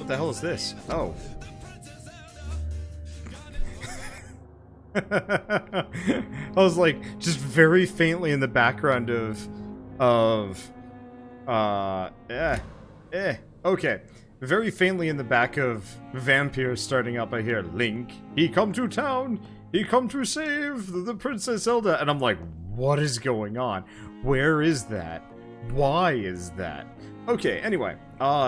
the hell is this? Oh. I was like, just very faintly in the background okay. Very faintly in the back of Vampyr starting up, I hear, Link, he come to town, he come to save the Princess Zelda, and I'm like, what is going on? Where is that? Why is that? Okay, anyway,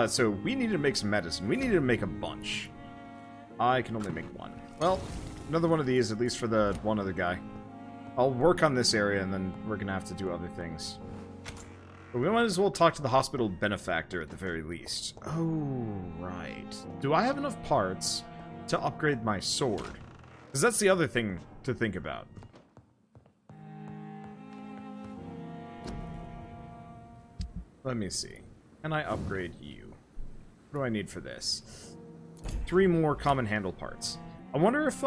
so we need to make some medicine. We need to make a bunch. I can only make one. Well, another one of these, at least for the one other guy. I'll work on this area, and then we're gonna have to do other things. But we might as well talk to the hospital benefactor at the very least. Oh, right. Do I have enough parts to upgrade my sword? Because that's the other thing to think about. Let me see. Can I upgrade you? What do I need for this? 3 more common handle parts. I wonder if,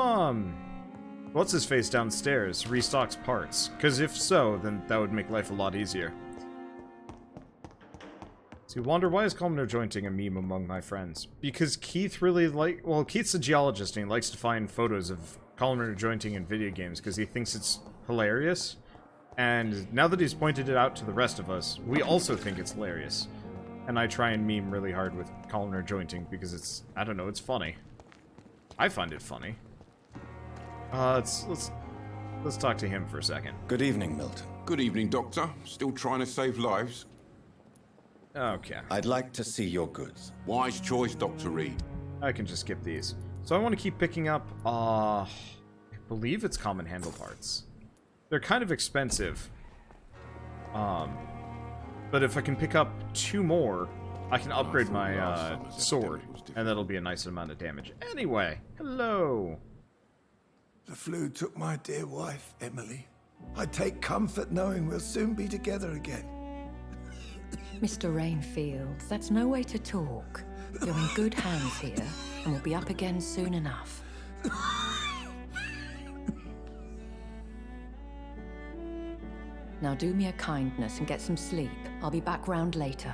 what's-his-face downstairs restocks parts. Because if so, then that would make life a lot easier. See, wonder why is columnar jointing a meme among my friends? Because Keith really Keith's a geologist and he likes to find photos of columnar jointing in video games because he thinks it's hilarious. And now that he's pointed it out to the rest of us, we also think it's hilarious. And I try and meme really hard with columnar jointing because it's, I don't know, it's funny. I find it funny. Let's talk to him for a second. Good evening, Milton. Good evening, Doctor. Still trying to save lives? Okay. I'd like to see your goods. Wise choice, Dr. Reid. I can just skip these. So I want to keep picking up, I believe it's common handle parts. They're kind of expensive. But if I can pick up 2 more, I can upgrade my sword, and that'll be a nice amount of damage. Anyway, hello. The flu took my dear wife, Emily. I take comfort knowing we'll soon be together again. Mr. Rainfield, that's no way to talk. You're in good hands here, and we'll be up again soon enough. Now do me a kindness and get some sleep. I'll be back round later.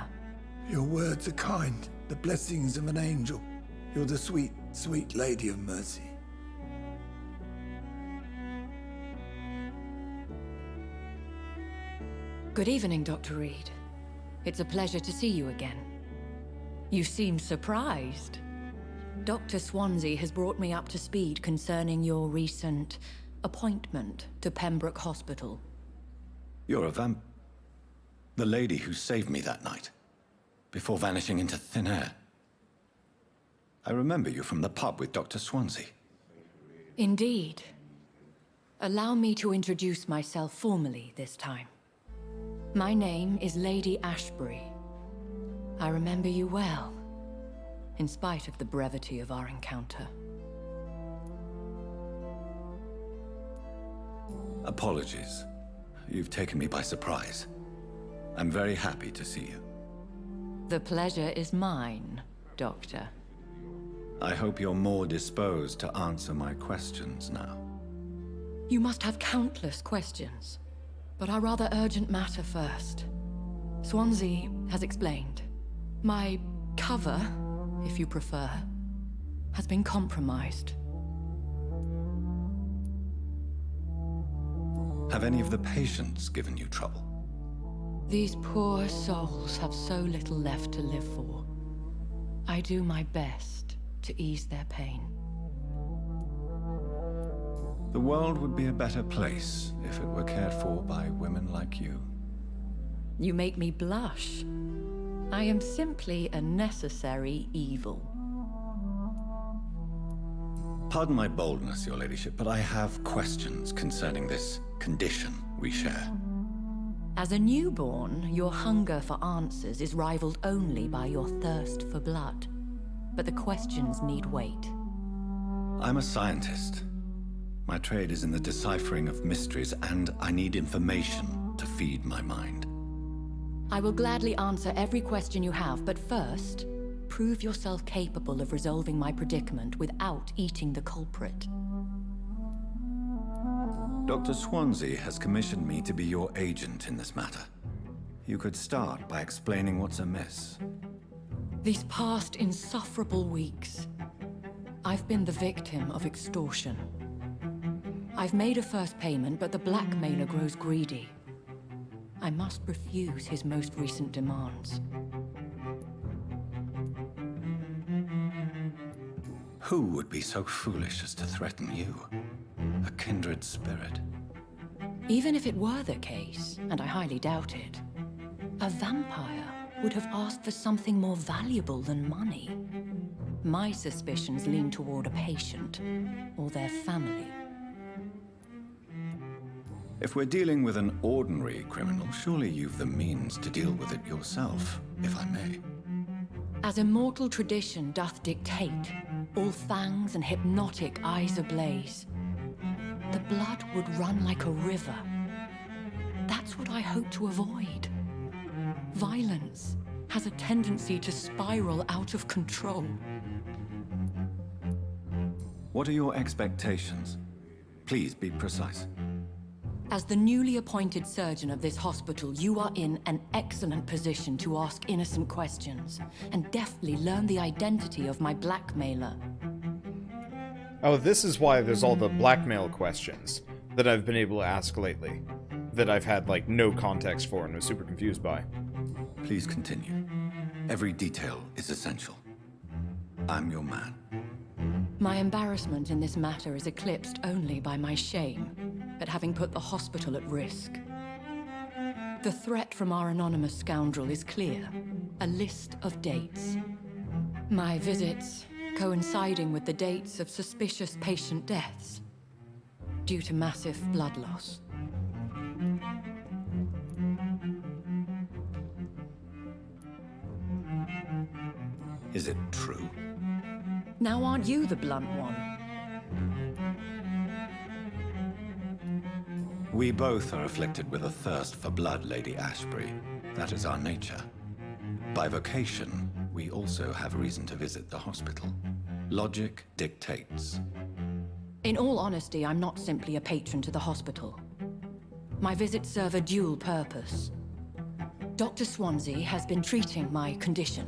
Your words are kind, the blessings of an angel. You're the sweet, sweet lady of mercy. Good evening, Dr. Reid. It's a pleasure to see you again. You seem surprised. Dr. Swansea has brought me up to speed concerning your recent appointment to Pembroke Hospital. You're a the lady who saved me that night, before vanishing into thin air. I remember you from the pub with Dr. Swansea. Indeed. Allow me to introduce myself formally this time. My name is Lady Ashbury. I remember you well, in spite of the brevity of our encounter. Apologies. You've taken me by surprise. I'm very happy to see you. The pleasure is mine, Doctor. I hope you're more disposed to answer my questions now. You must have countless questions, but our rather urgent matter first. Swansea has explained. My cover, if you prefer, has been compromised. Have any of the patients given you trouble? These poor souls have so little left to live for. I do my best to ease their pain. The world would be a better place if it were cared for by women like you. You make me blush. I am simply a necessary evil. Pardon my boldness, Your Ladyship, but I have questions concerning this condition we share. As a newborn, your hunger for answers is rivaled only by your thirst for blood. But the questions need wait. I'm a scientist. My trade is in the deciphering of mysteries, and I need information to feed my mind. I will gladly answer every question you have, but first, prove yourself capable of resolving my predicament without eating the culprit. Dr. Swansea has commissioned me to be your agent in this matter. You could start by explaining what's amiss. These past insufferable weeks, I've been the victim of extortion. I've made a first payment, but the blackmailer grows greedy. I must refuse his most recent demands. Who would be so foolish as to threaten you? A kindred spirit. Even if it were the case, and I highly doubt it, a vampire would have asked for something more valuable than money. My suspicions lean toward a patient, or their family. If we're dealing with an ordinary criminal, surely you've the means to deal with it yourself, if I may. As immortal tradition doth dictate, all fangs and hypnotic eyes ablaze, the blood would run like a river. That's what I hope to avoid. Violence has a tendency to spiral out of control. What are your expectations? Please be precise. As the newly appointed surgeon of this hospital, you are in an excellent position to ask innocent questions and deftly learn the identity of my blackmailer. Oh, this is why there's all the blackmail questions that I've been able to ask lately. That I've had, like, no context for and was super confused by. Please continue. Every detail is essential. I'm your man. My embarrassment in this matter is eclipsed only by my shame at having put the hospital at risk. The threat from our anonymous scoundrel is clear. A list of dates. My visits coinciding with the dates of suspicious patient deaths due to massive blood loss. Is it true? Now aren't you the blunt one? We both are afflicted with a thirst for blood, Lady Ashbury. That is our nature. By vocation, we also have reason to visit the hospital. Logic dictates. In all honesty, I'm not simply a patron to the hospital. My visits serve a dual purpose. Dr. Swansea has been treating my condition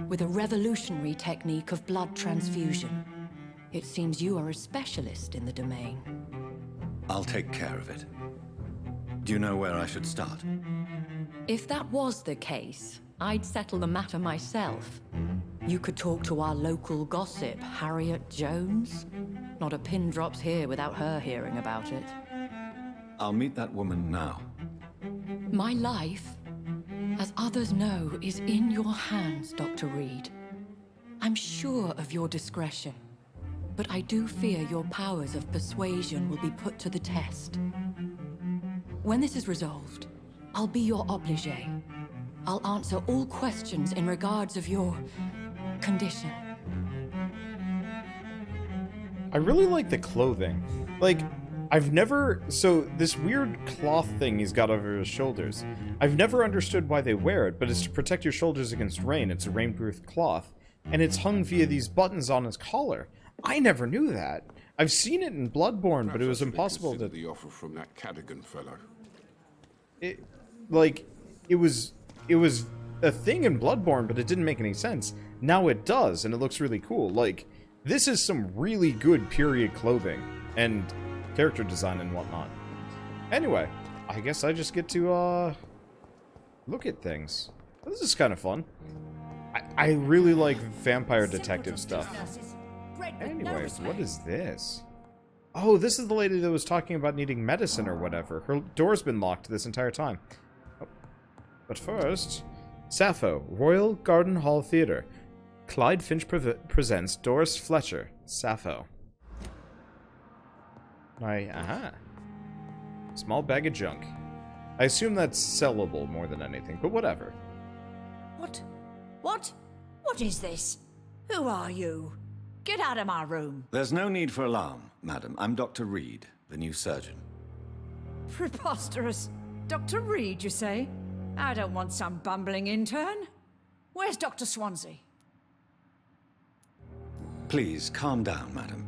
with a revolutionary technique of blood transfusion. It seems you are a specialist in the domain. I'll take care of it. Do you know where I should start? If that was the case, I'd settle the matter myself. You could talk to our local gossip, Harriet Jones. Not a pin drops here without her hearing about it. I'll meet that woman now. My life, as others know, is in your hands, Dr. Reid. I'm sure of your discretion, but I do fear your powers of persuasion will be put to the test. When this is resolved, I'll be your obligé. I'll answer all questions in regards of your condition. I really like the clothing. Like, I've never... So, this weird cloth thing he's got over his shoulders. I've never understood why they wear it, but it's to protect your shoulders against rain. It's a rainproof cloth. And it's hung via these buttons on his collar. I never knew that. I've seen it in Bloodborne, but it was impossible to... the offer from that Cadogan fellow. It was a thing in Bloodborne, but it didn't make any sense. Now it does, and it looks really cool. Like, this is some really good period clothing and character design and whatnot. Anyway, I guess I just get to look at things. This is kind of fun. I really like vampire detective stuff. Anyways, what is this? Oh, this is the lady that was talking about needing medicine or whatever. Her door's been locked this entire time. Oh. But first, Sappho, Royal Garden Hall Theatre. Clyde Finch presents Doris Fletcher, Sappho. Aha. Small bag of junk. I assume that's sellable more than anything, but whatever. What? What is this? Who are you? Get out of my room. There's no need for alarm, madam. I'm Dr. Reid, the new surgeon. Preposterous. Dr. Reid, you say? I don't want some bumbling intern. Where's Dr. Swansea? Please, calm down, madam.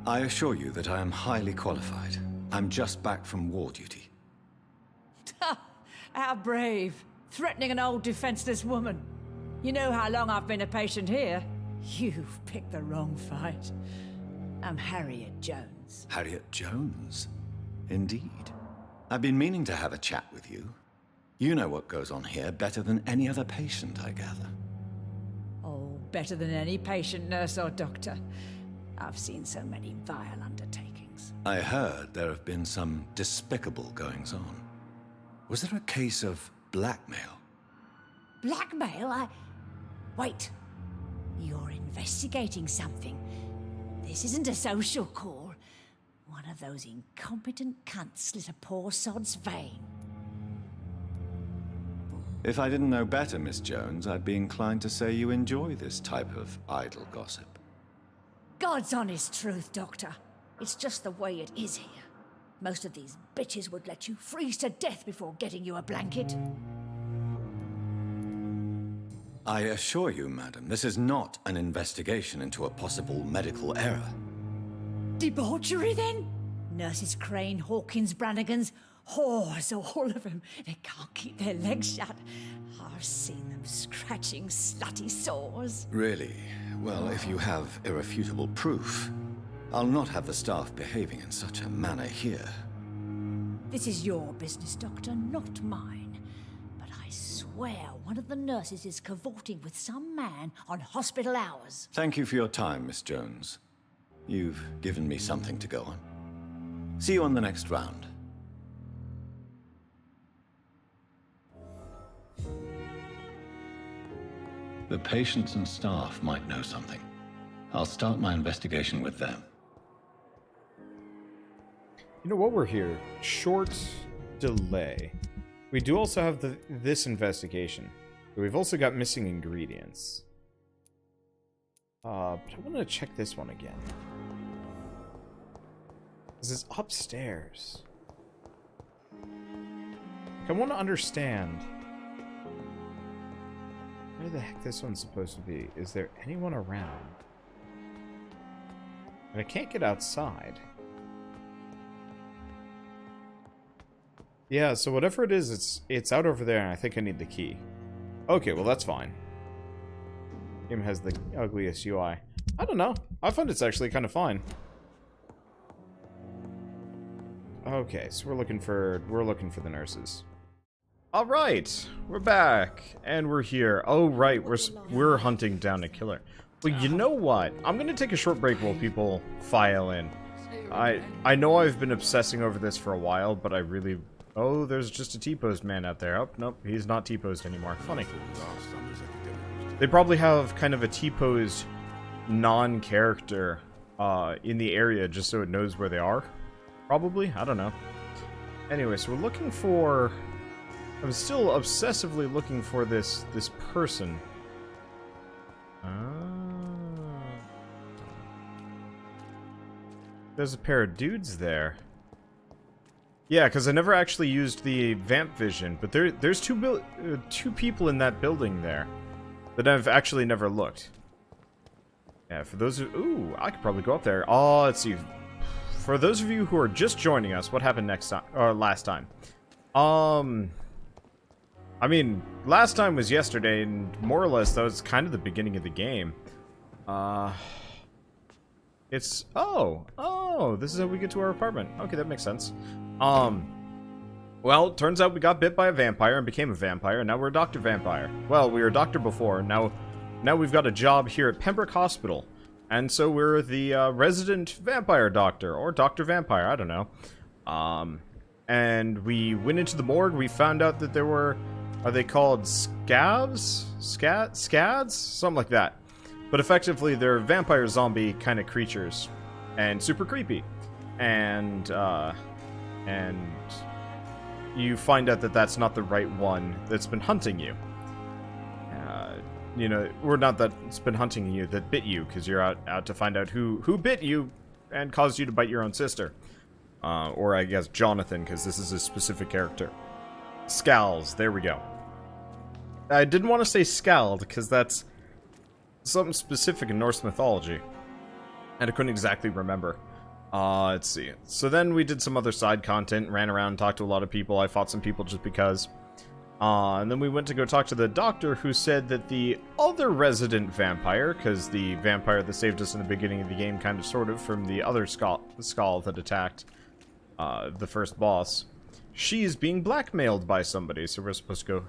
I assure you that I am highly qualified. I'm just back from war duty. How brave. Threatening an old defenseless woman. You know how long I've been a patient here? You've picked the wrong fight. I'm Harriet Jones. Harriet Jones? Indeed. I've been meaning to have a chat with you. You know what goes on here better than any other patient, I gather. Oh, better than any patient, nurse, or doctor. I've seen so many vile undertakings. I heard there have been some despicable goings-on. Was there a case of blackmail? Blackmail? Wait. You're investigating something. This isn't a social call. One of those incompetent cunts slit a poor sod's vein. If I didn't know better, Miss Jones, I'd be inclined to say you enjoy this type of idle gossip. God's honest truth, Doctor. It's just the way it is here. Most of these bitches would let you freeze to death before getting you a blanket. I assure you, madam, this is not an investigation into a possible medical error. Debauchery, then? Nurses Crane, Hawkins, Brannigans, whores, all of them. They can't keep their legs shut. I've seen them scratching slutty sores. Really? Well, if you have irrefutable proof, I'll not have the staff behaving in such a manner here. This is your business, Doctor, not mine. But I swear one of the nurses is cavorting with some man on hospital hours. Thank you for your time, Miss Jones. You've given me something to go on. See you on the next round. The patients and staff might know something. I'll start my investigation with them. You know what, we're here. Short delay. We do also have this investigation. But we've also got missing ingredients. But I want to check this one again. This is upstairs. I want to understand where the heck this one's supposed to be. Is there anyone around? And I can't get outside. Yeah, so whatever it is, it's out over there, and I think I need the key. Okay, well that's fine. Game has the ugliest UI. I don't know. I find it's actually kind of fine. Okay, so we're looking for the nurses. All right, we're back and we're here. Oh right, we're hunting down a killer. Well, you know what? I'm gonna take a short break while people file in. I know I've been obsessing over this for a while, but I really. Oh, there's just a T-posed man out there. Oh, nope, he's not T-posed anymore. Funny. They probably have kind of a T-posed non-character in the area just so it knows where they are. Probably? I don't know. Anyway, so we're looking for... I'm still obsessively looking for this person. There's a pair of dudes there. Yeah, because I never actually used the vamp vision, but there's two people in that building there that I've actually never looked. Yeah, for those of... Ooh, I could probably go up there. Oh, let's see. For those of you who are just joining us, what happened next time, or last time? I mean, last time was yesterday, and more or less that was kind of the beginning of the game. It's... Oh, this is how we get to our apartment. Okay, that makes sense. Well, turns out we got bit by a vampire and became a vampire, and now we're a Dr. Vampire. Well, we were a doctor before, now we've got a job here at Pembroke Hospital. And so we're the resident vampire doctor, or Dr. Vampire, I don't know. And we went into the morgue, we found out that there were... Are they called scavs? Scads? Something like that. But effectively, they're vampire zombie kind of creatures. And super creepy. And you find out that that's not the right one that's been hunting you. You know, or not that it's been hunting you, that bit you, because you're out to find out who bit you and caused you to bite your own sister. Or I guess Jonathan, because this is a specific character. Skals, there we go. I didn't want to say scald, because that's something specific in Norse mythology. And I couldn't exactly remember. Let's see. So then we did some other side content, ran around, talked to a lot of people. I fought some people just because. And then we went to go talk to the doctor, who said that the other resident vampire, because the vampire that saved us in the beginning of the game, kind of sort of, from the other skull that attacked the first boss, she's being blackmailed by somebody, so we're supposed to go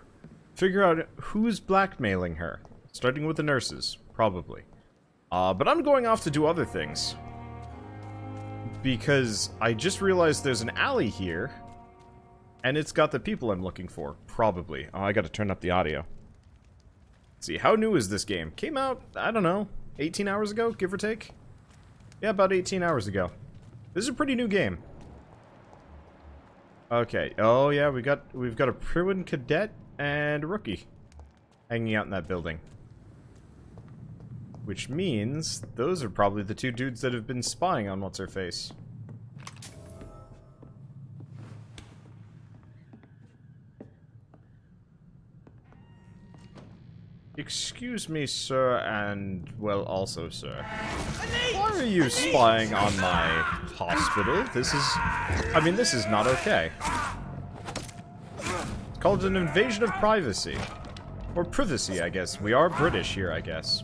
figure out who's blackmailing her. Starting with the nurses, probably. But I'm going off to do other things. Because I just realized there's an alley here, and it's got the people I'm looking for, probably. Oh, I gotta turn up the audio. Let's see, how new is this game? Came out, I don't know, 18 hours ago, give or take? Yeah, about 18 hours ago. This is a pretty new game. Okay, oh yeah, we've got a Pruin cadet and a rookie hanging out in that building. Which means those are probably the two dudes that have been spying on what's-her-face. Excuse me, sir, and, well, also, sir. Why are you spying on my hospital? This is not okay. It's called an invasion of privacy. Or privacy, I guess. We are British here, I guess.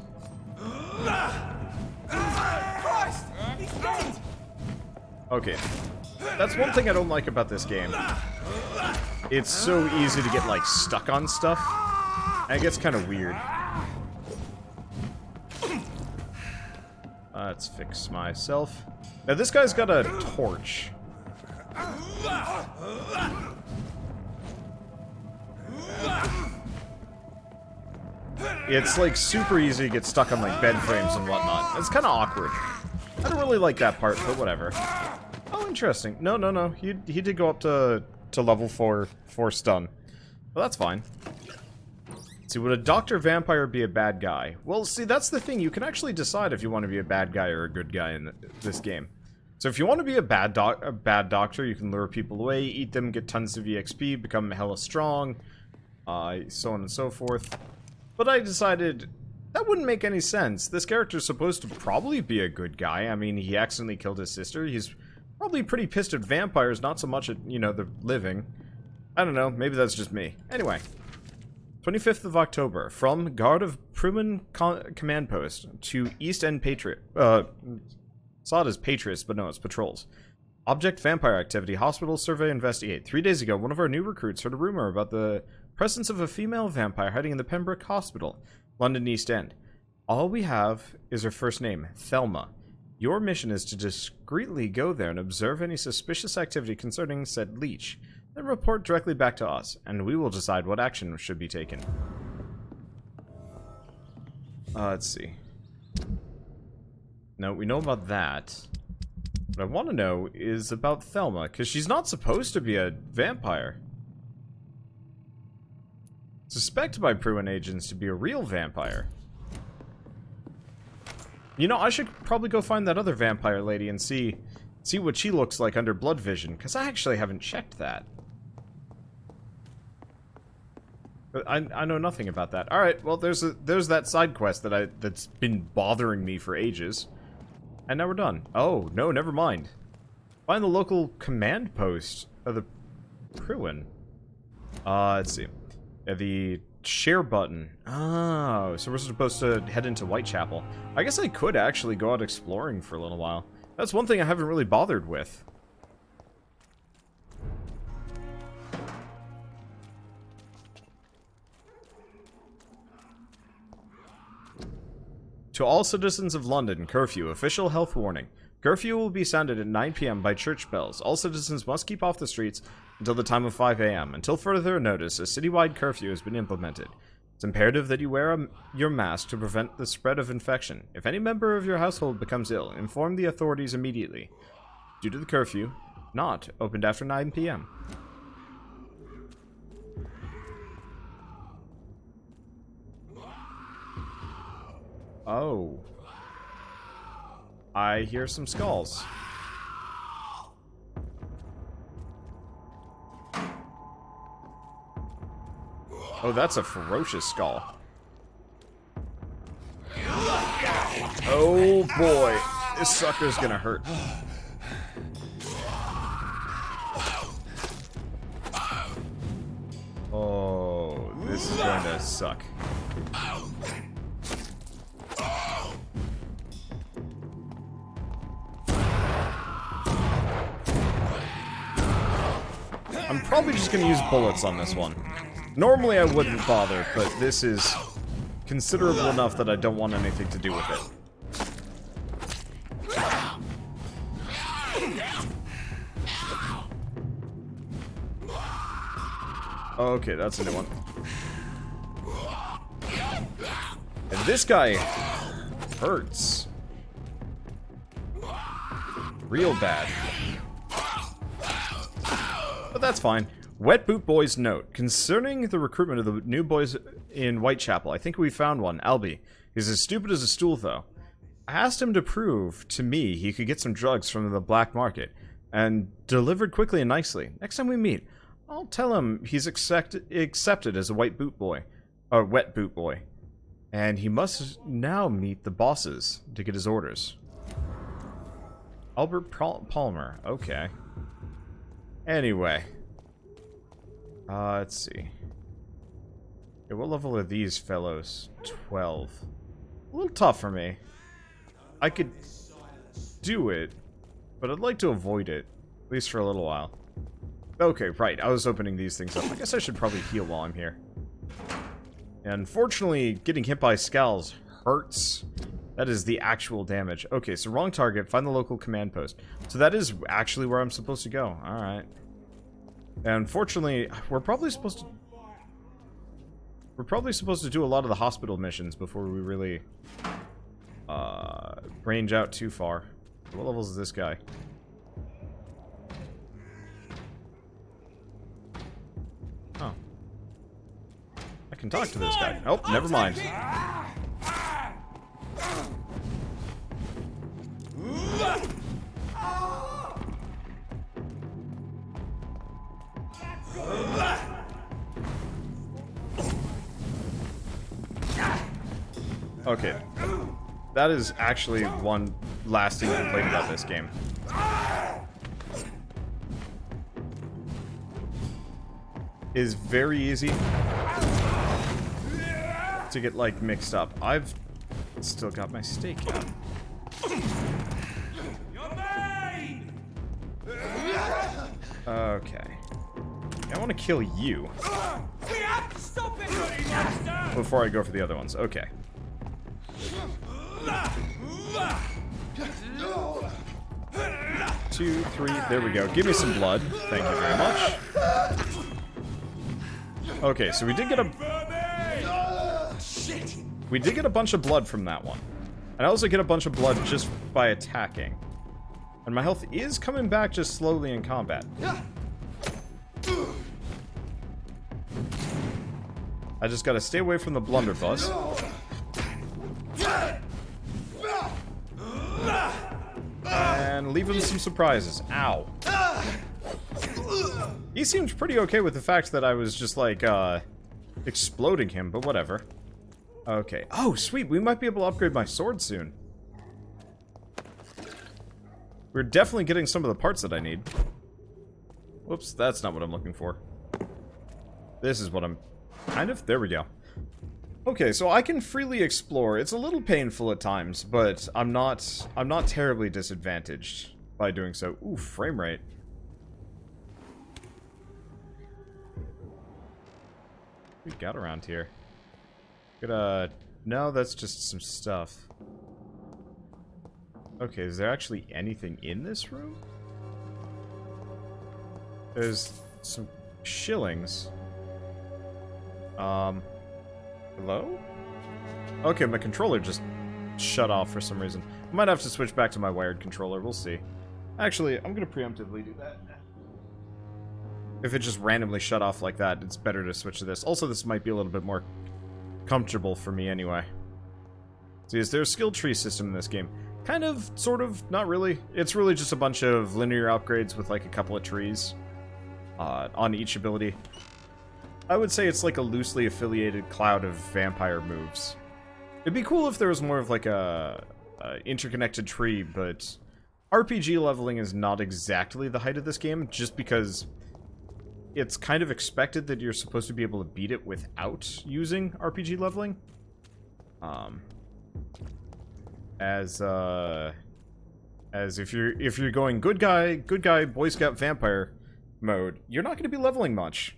Okay. That's one thing I don't like about this game. It's so easy to get, like, stuck on stuff. And it gets kind of weird. Let's fix myself. Now, this guy's got a torch. It's, like, super easy to get stuck on, like, bed frames and whatnot. It's kind of awkward. I don't really like that part, but whatever. Oh, interesting. No. He did go up to level 4 stun. Well, that's fine. See, would a doctor vampire be a bad guy? Well, see, that's the thing. You can actually decide if you want to be a bad guy or a good guy in this game. So if you want to be a bad doctor, you can lure people away, eat them, get tons of EXP, become hella strong, so on and so forth. But I decided that wouldn't make any sense. This character's supposed to probably be a good guy. I mean, he accidentally killed his sister. He's probably pretty pissed at vampires, not so much at, you know, the living. I don't know. Maybe that's just me. Anyway. 25th of October, from Guard of Pruman Command Post to East End Patriot. Saw it as Patriots, but no, it's patrols. Object vampire activity, hospital survey investigate. 3 days ago, one of our new recruits heard a rumor about the presence of a female vampire hiding in the Pembroke Hospital, London East End. All we have is her first name, Thelma. Your mission is to discreetly go there and observe any suspicious activity concerning said leech. Then report directly back to us, and we will decide what action should be taken. Let's see. No, we know about that. What I want to know is about Thelma, because she's not supposed to be a vampire. Suspected by Pruin agents to be a real vampire. You know, I should probably go find that other vampire lady and see what she looks like under blood vision, because I actually haven't checked that. But I know nothing about that. Alright, well, there's that side quest that's been bothering me for ages. And now we're done. Oh, no, never mind. Find the local command post of the Pruin. Let's see. Yeah, the share button. Oh, so we're supposed to head into Whitechapel. I guess I could actually go out exploring for a little while. That's one thing I haven't really bothered with. To all citizens of London, curfew, official health warning. Curfew will be sounded at 9 p.m. by church bells. All citizens must keep off the streets until the time of 5 a.m. Until further notice, a citywide curfew has been implemented. It's imperative that you wear your mask to prevent the spread of infection. If any member of your household becomes ill, inform the authorities immediately. Due to the curfew, not opened after 9 p.m. Oh. I hear some skulls. Oh, that's a ferocious skull. Oh boy, this sucker's gonna hurt. Oh. going to suck. I'm probably just going to use bullets on this one. Normally I wouldn't bother, but this is considerable enough that I don't want anything to do with it. Okay, that's a new one. And this guy hurts. Real bad. But that's fine. Wet Boot Boy's note. Concerning the recruitment of the new boys in Whitechapel, I think we found one. Albie. He's as stupid as a stool, though. I asked him to prove to me he could get some drugs from the black market, and delivered quickly and nicely. Next time we meet, I'll tell him he's accepted as a Wet Boot Boy. And he must now meet the bosses to get his orders. Albert Palmer. Okay. Anyway. Let's see. Okay, what level are these fellows? 12. A little tough for me. I could do it, but I'd like to avoid it. At least for a little while. Okay, right. I was opening these things up. I guess I should probably heal while I'm here. And unfortunately, getting hit by skals hurts. That is the actual damage. Okay, so wrong target. Find the local command post. So that is actually where I'm supposed to go. Alright. And unfortunately, we're probably supposed to do a lot of the hospital missions before we really range out too far. What level is this guy? Oh. I can talk to this guy. Oh, never mind. Okay. That is actually one lasting complaint about this game. Is very easy to get, like, mixed up. I've still got my stake out. Okay. I want to kill you before I go for the other ones. Okay. 2, 3, there we go. Give me some blood. Thank you very much. Okay, so we did get a bunch of blood from that one. And I also get a bunch of blood just by attacking. And my health is coming back just slowly in combat. I just gotta stay away from the blunderbuss. And leave him some surprises. Ow. He seemed pretty okay with the fact that I was just, like, exploding him, but whatever. Okay. Oh, sweet. We might be able to upgrade my sword soon. We're definitely getting some of the parts that I need. Whoops, that's not what I'm looking for. This is what I'm... kind of? There we go. Okay, so I can freely explore. It's a little painful at times, but I'm not terribly disadvantaged by doing so. Ooh, frame rate. What we got around here? No, that's just some stuff. Okay, is there actually anything in this room? There's some shillings. Hello? Okay, my controller just shut off for some reason. I might have to switch back to my wired controller, we'll see. Actually, I'm gonna preemptively do that. If it just randomly shut off like that, it's better to switch to this. Also, this might be a little bit more comfortable for me anyway. See, is there a skill tree system in this game? Kind of, sort of, not really. It's really just a bunch of linear upgrades with like a couple of trees on each ability. I would say it's like a loosely affiliated cloud of vampire moves. It'd be cool if there was more of like a interconnected tree, but RPG leveling is not exactly the height of this game, just because it's kind of expected that you're supposed to be able to beat it without using RPG leveling. As if you're going good guy, Boy Scout vampire mode, you're not going to be leveling much.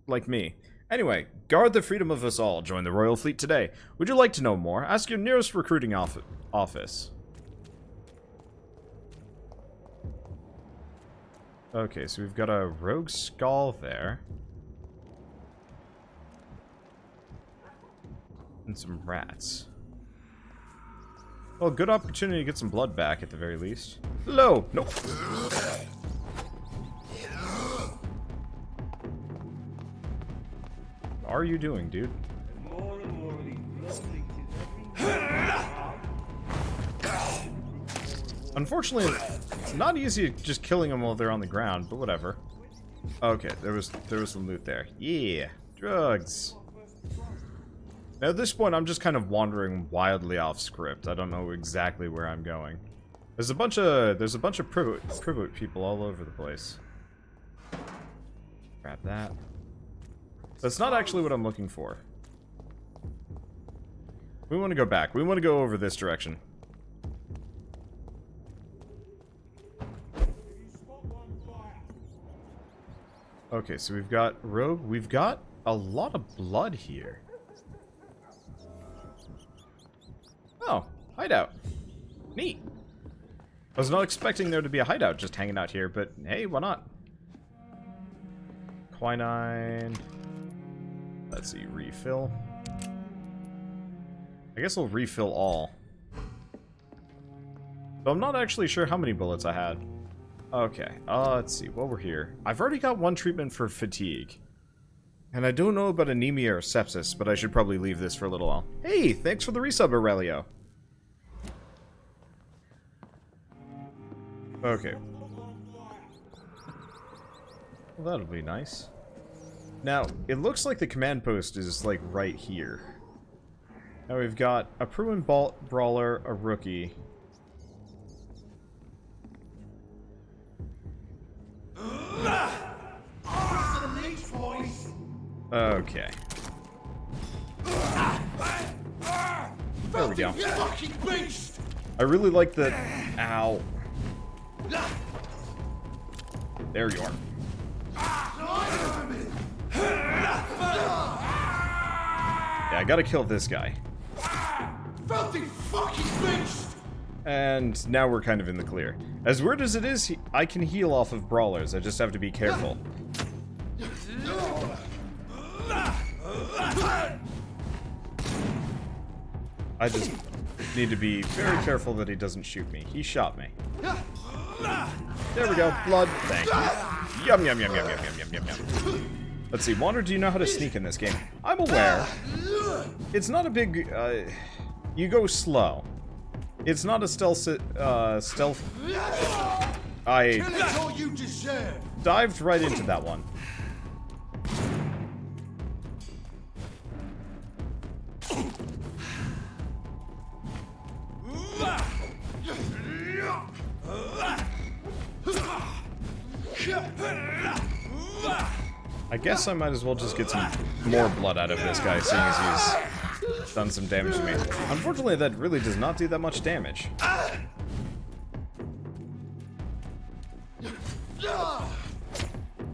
Like me. Anyway, guard the freedom of us all. Join the Royal Fleet today. Would you like to know more? Ask your nearest recruiting office. Okay, so we've got a rogue skull there. And some rats. Well, good opportunity to get some blood back at the very least. Hello! Nope. What are you doing, dude? Unfortunately, it's not easy just killing them while they're on the ground, but whatever. Okay, there was some loot there. Yeah, drugs. Now at this point, I'm just kind of wandering wildly off script. I don't know exactly where I'm going. There's a bunch of privet people all over the place. Grab that. That's not actually what I'm looking for. We want to go back. We want to go over this direction. Okay, so we've got rogue. We've got a lot of blood here. Oh, hideout. Neat. I was not expecting there to be a hideout just hanging out here, but hey, why not? Quinine. Let's see, refill. I guess we'll refill all. But I'm not actually sure how many bullets I had. Okay, let's see, while we're here. I've already got one treatment for fatigue. And I don't know about anemia or sepsis, but I should probably leave this for a little while. Hey, thanks for the resub, Aurelio. Okay. Well, that'll be nice. Now, it looks like the command post is, like, right here. Now we've got a proven brawler, a rookie. Okay. There we go. I really like the... Ow. There you are. Yeah, I gotta kill this guy. And now we're kind of in the clear. As weird as it is, I can heal off of brawlers. I just have to be careful. I just need to be very careful that he doesn't shoot me. He shot me. There we go. Blood. Thank you. Yum, yum, yum, yum, yum, yum, yum, yum. Let's see. Wander, do you know how to sneak in this game? I'm aware. It's not a big... you go slow. It's not a stealth... I dived right into that one. I guess I might as well just get some more blood out of this guy, seeing as he's done some damage to me. Unfortunately, that really does not do that much damage.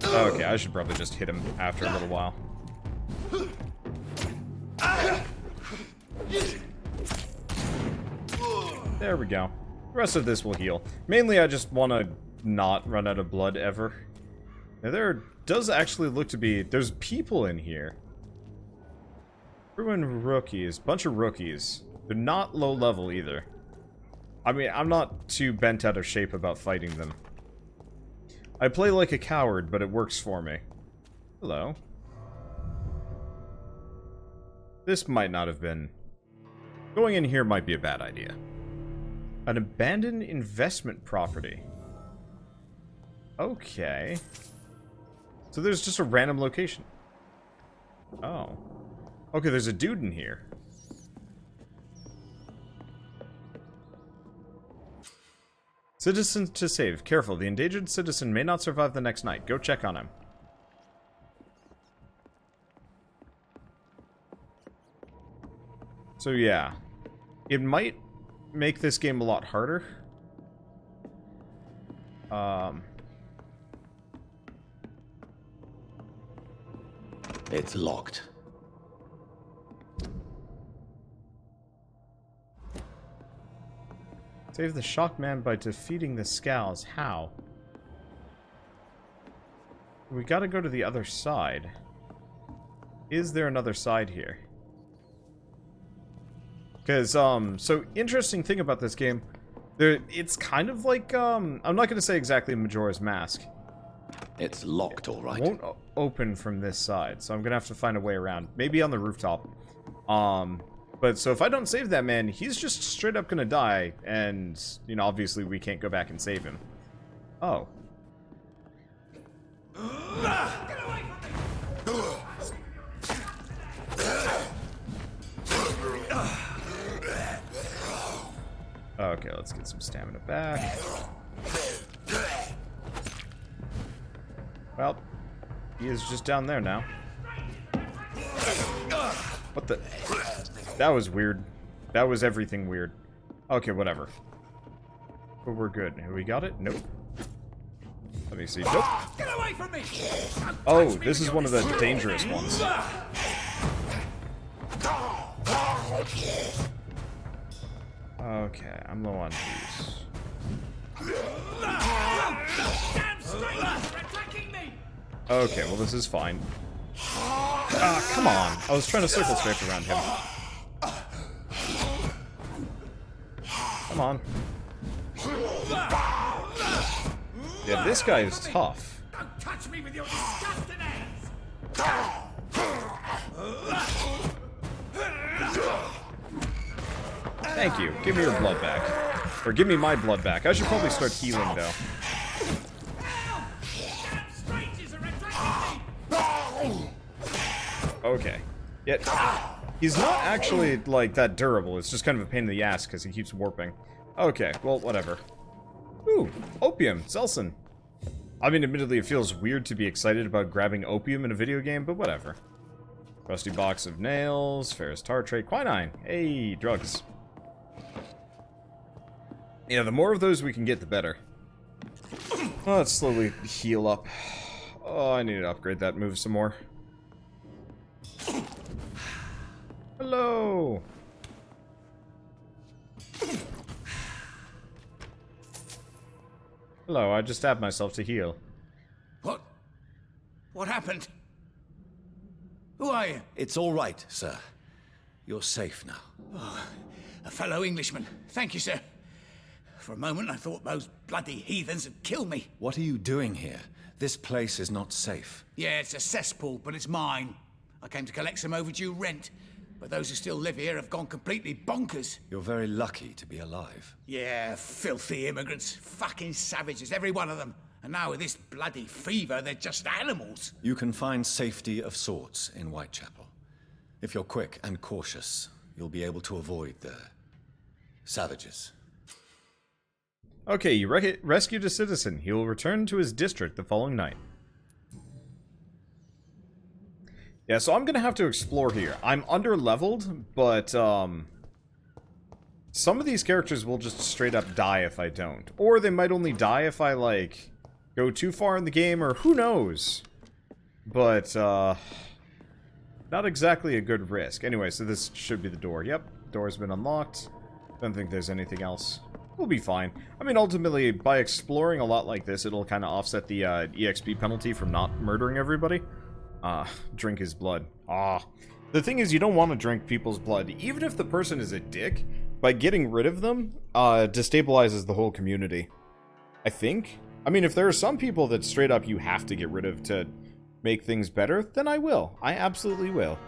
Okay, I should probably just hit him after a little while. There we go. The rest of this will heal. Mainly, I just want to not run out of blood ever. Now, there does actually look to be... There's people in here. Ruin rookies. Bunch of rookies. They're not low level either. I mean, I'm not too bent out of shape about fighting them. I play like a coward, but it works for me. Hello. This might not have been... Going in here might be a bad idea. An abandoned investment property. Okay. So there's just a random location. Oh. Okay, there's a dude in here. Citizen to save. Careful, the endangered citizen may not survive the next night. Go check on him. So yeah, it might make this game a lot harder. It's locked. Save the Shockman by defeating the skals. How? We gotta go to the other side. Is there another side here? Because, so, interesting thing about this game, it's kind of like, I'm not gonna say exactly Majora's Mask. It's locked, all right. It won't open from this side, so I'm gonna have to find a way around. Maybe on the rooftop. But, so if I don't save that man, he's just straight up gonna die, and, you know, obviously we can't go back and save him. Oh. Okay, let's get some stamina back. Well, he is just down there now. What the? That was weird. That was everything weird. Okay, whatever. But we're good. Have we got it? Nope. Let me see. Nope. Get away from me! Oh, this is one of the dangerous ones. Okay, I'm low on these. Damn strangers are attacking me! Okay, well this is fine. Ah, come on. I was trying to circle strafe around him. Come on. Yeah, this guy is tough. Don't touch me with your disgusting hands! Thank you. Give me your blood back. Or give me my blood back. I should probably start healing, though. Okay. Yet, he's not actually, like, that durable. It's just kind of a pain in the ass because he keeps warping. Okay, well, whatever. Ooh, opium. Zelson. I mean, admittedly, it feels weird to be excited about grabbing opium in a video game, but whatever. Rusty box of nails, ferrous tartrate, quinine. Hey, drugs. Yeah, the more of those we can get, the better. Oh, let's slowly heal up. Oh, I need to upgrade that move some more. Hello! Hello, I just stabbed myself to heal. What? What happened? Who are you? It's all right, sir. You're safe now. Oh, a fellow Englishman. Thank you, sir. For a moment, I thought those bloody heathens had killed me. What are you doing here? This place is not safe. Yeah, it's a cesspool, but it's mine. I came to collect some overdue rent, but those who still live here have gone completely bonkers. You're very lucky to be alive. Yeah, filthy immigrants. Fucking savages, every one of them. And now with this bloody fever, they're just animals. You can find safety of sorts in Whitechapel. If you're quick and cautious, you'll be able to avoid the savages. Okay, you rescued a citizen. He will return to his district the following night. Yeah, so I'm gonna have to explore here. I'm under-leveled, but, some of these characters will just straight up die if I don't. Or they might only die if I, like, go too far in the game, or who knows. But, not exactly a good risk. Anyway, so this should be the door. Yep, door's been unlocked. Don't think there's anything else. We'll be fine. I mean, ultimately, by exploring a lot like this, it'll kind of offset the, EXP penalty from not murdering everybody. Drink his blood. The thing is, you don't want to drink people's blood. Even if the person is a dick, by getting rid of them, destabilizes the whole community. I think? I mean, if there are some people that straight up you have to get rid of to make things better, then I will. I absolutely will.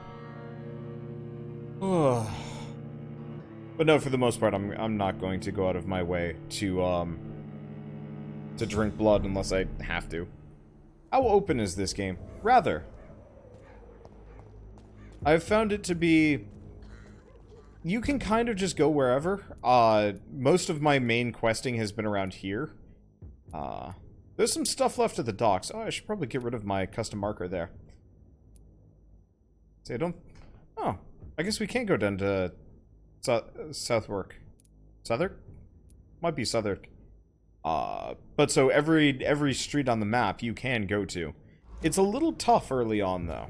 But no, for the most part, I'm not going to go out of my way to drink blood unless I have to. How open is this game? Rather. I've found it to be... You can kind of just go wherever. Most of my main questing has been around here. There's some stuff left at the docks. Oh, I should probably get rid of my custom marker there. See, I don't... Oh, I guess we can't go down to Southwark. Southwark? Might be Southwark. But so every street on the map you can go to. It's a little tough early on, though.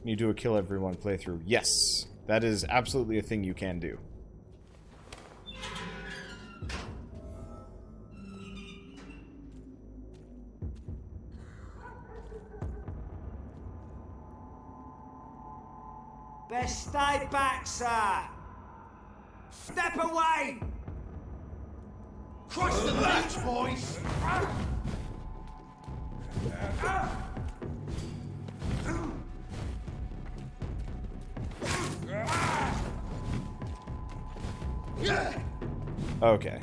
You do a kill everyone playthrough. Yes, that is absolutely a thing you can do. Best stay back, sir. Step away. Cross the beach, boys! Okay.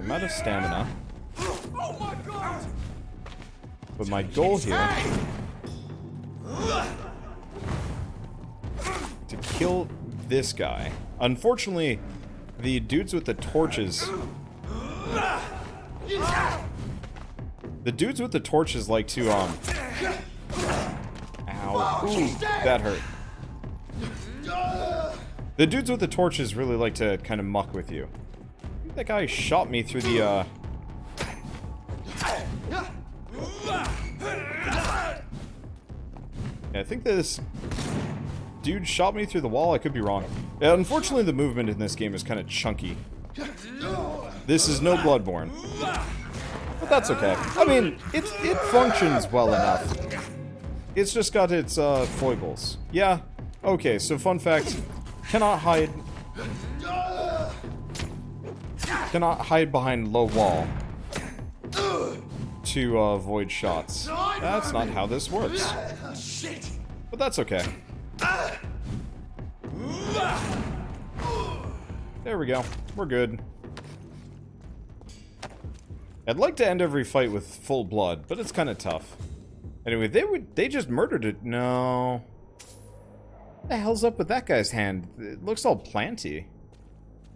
I'm out of stamina. Oh my god! But my goal here to kill this guy. Unfortunately, the dudes with the torches. The dudes with the torches like to Ow. Ooh, that hurt. The dudes with the torches really like to kind of muck with you. I think that guy shot me through the Yeah, I think this dude shot me through the wall. I could be wrong. Yeah, unfortunately, the movement in this game is kind of chunky. This is no Bloodborne. But that's okay. I mean, it functions well enough. It's just got its foibles. Yeah. Okay, so fun fact. Cannot hide behind low wall to avoid shots. That's not how this works. But that's okay. There we go. We're good. I'd like to end every fight with full blood, but it's kind of tough. Anyway, they just murdered it. No. What the hell's up with that guy's hand? It looks all planty.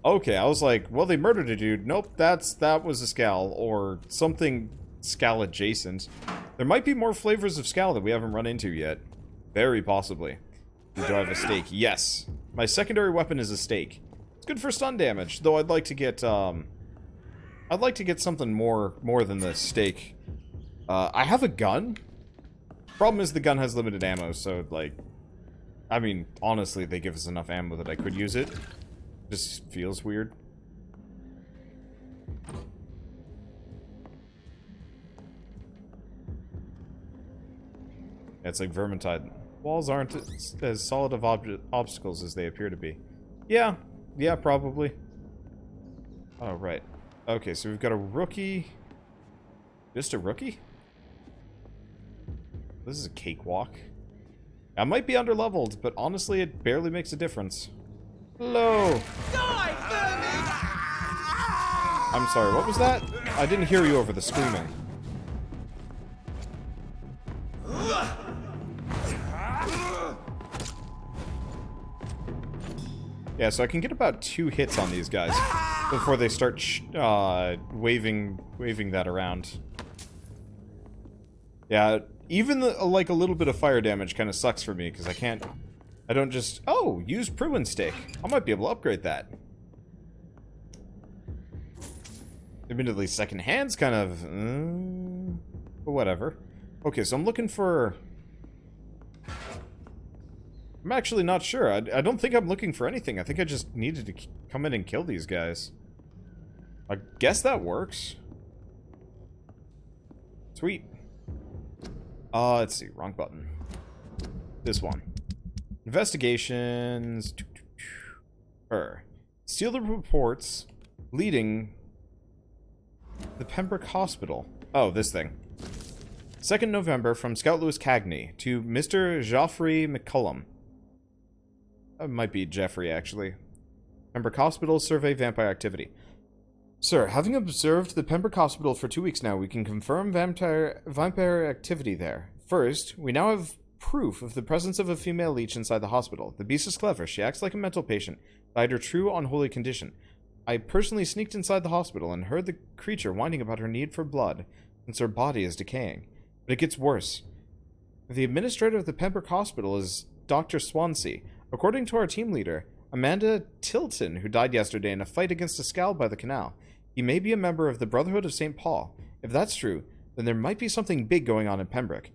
Okay, I was like, well, they murdered a dude. Nope, that was a skal or something skal adjacent. There might be more flavors of skal that we haven't run into yet. Very possibly. Do I have a stake? Yes. My secondary weapon is a stake. It's good for stun damage, though I'd like to get something more than the stake. I have a gun. Problem is the gun has limited ammo, so like, I mean, honestly, they give us enough ammo that I could use it. Just feels weird. Yeah, it's like Vermintide. Walls aren't as solid of obstacles as they appear to be. Yeah, probably. Oh, right. Okay, so we've got a rookie. Just a rookie? This is a cakewalk. I might be underleveled, but honestly, it barely makes a difference. Hello! I'm sorry, what was that? I didn't hear you over the screaming. Yeah, so I can get about 2 hits on these guys before they start waving that around. Yeah, even like a little bit of fire damage kind of sucks for me because I don't just... Oh, use Pruin Stake. I might be able to upgrade that. Admittedly, second hand's kind of... but whatever. Okay, so I'm looking for... I'm actually not sure. I don't think I'm looking for anything. I think I just needed to come in and kill these guys. I guess that works. Sweet. Let's see. Wrong button. This one. Investigations. Steal the reports leading the Pembroke Hospital. Oh, this thing. 2nd November from Scout Lewis Cagney to Mr. Geoffrey McCullum. Might be Jeffrey, actually. Pembroke Hospital, survey vampire activity. Sir, having observed the Pembroke Hospital for 2 weeks now, we can confirm vampire activity there. First, we now have proof of the presence of a female leech inside the hospital. The beast is clever. She acts like a mental patient, by her true unholy condition. I personally sneaked inside the hospital and heard the creature whining about her need for blood, since her body is decaying. But it gets worse. The administrator of the Pembroke Hospital is Dr. Swansea. According to our team leader, Amanda Tilton, who died yesterday in a fight against a skal by the canal. He may be a member of the Brotherhood of St. Paul. If that's true, then there might be something big going on in Pembroke.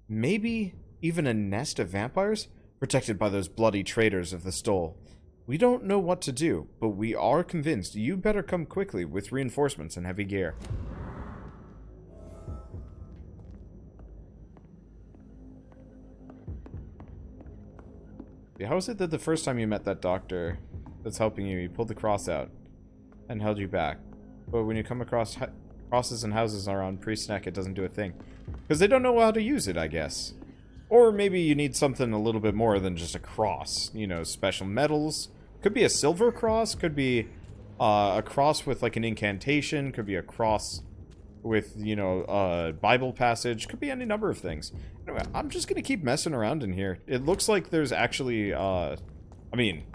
Maybe even a nest of vampires protected by those bloody traitors of the Stole. We don't know what to do, but we are convinced you better come quickly with reinforcements and heavy gear. How is it that the first time you met that doctor that's helping you, he pulled the cross out and held you back? But when you come across crosses and houses around priest's neck, it doesn't do a thing. Because they don't know how to use it, I guess. Or maybe you need something a little bit more than just a cross. You know, special metals. Could be a silver cross. Could be a cross with like an incantation. Could be a cross with, you know, a Bible passage. Could be any number of things. Anyway, I'm just going to keep messing around in here. It looks like there's actually, I mean,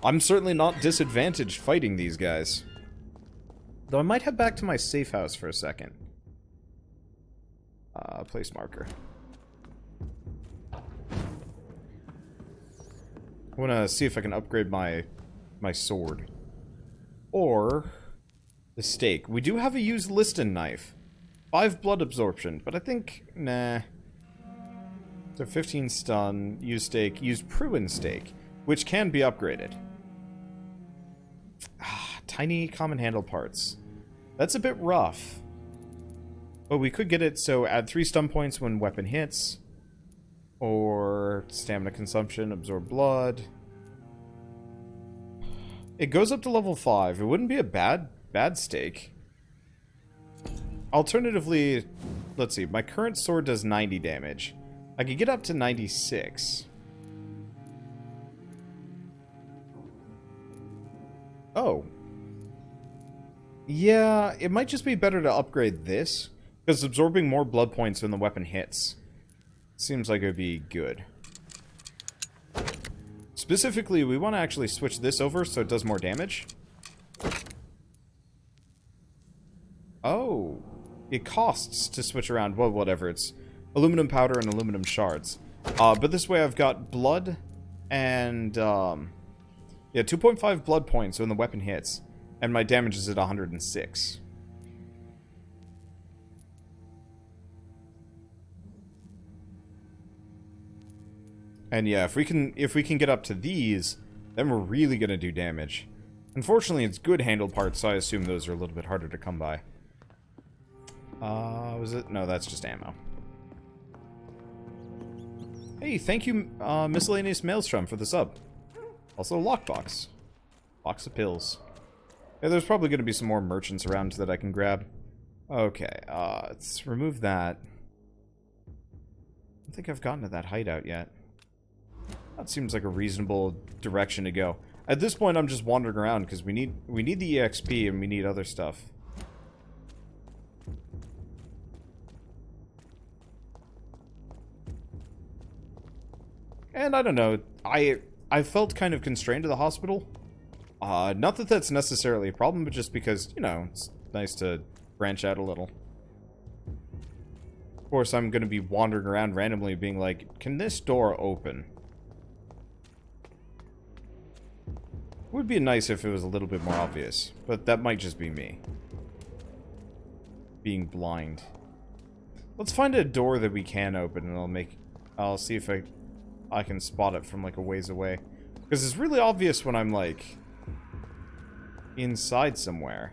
I'm certainly not disadvantaged fighting these guys. Though I might head back to my safe house for a second. Place marker. I want to see if I can upgrade my sword. Or the stake. We do have a used Liston knife. 5 blood absorption, but I think, nah. So 15 stun, used stake, used Pruin stake, which can be upgraded. Tiny common handle parts. That's a bit rough. But we could get it, so add 3 stun points when weapon hits. Or stamina consumption, absorb blood. It goes up to level 5. It wouldn't be a bad stake. Alternatively, let's see, my current sword does 90 damage. I could get up to 96. Oh. Yeah, it might just be better to upgrade this, because absorbing more blood points when the weapon hits seems like it would be good. Specifically, we want to actually switch this over so it does more damage. Oh. It costs to switch around, well, whatever, it's aluminum powder and aluminum shards. But this way I've got blood and, yeah, 2.5 blood points when the weapon hits. And my damage is at 106. And yeah, if we can get up to these, then we're really gonna do damage. Unfortunately, it's good handle parts, so I assume those are a little bit harder to come by. Was it? No, that's just ammo. Hey, thank you, Miscellaneous Maelstrom, for the sub. Also, lockbox. Box of pills. Yeah, there's probably going to be some more merchants around that I can grab. Okay, let's remove that. I don't think I've gotten to that hideout yet. That seems like a reasonable direction to go. At this point, I'm just wandering around because we need the EXP and we need other stuff. And I don't know, I felt kind of constrained to the hospital. Not that that's necessarily a problem, but just because, you know, it's nice to branch out a little. Of course, I'm going to be wandering around randomly being like, can this door open? Would be nice if it was a little bit more obvious, but that might just be me. Being blind. Let's find a door that we can open, and I'll see if I can spot it from like a ways away. Because it's really obvious when I'm like inside somewhere.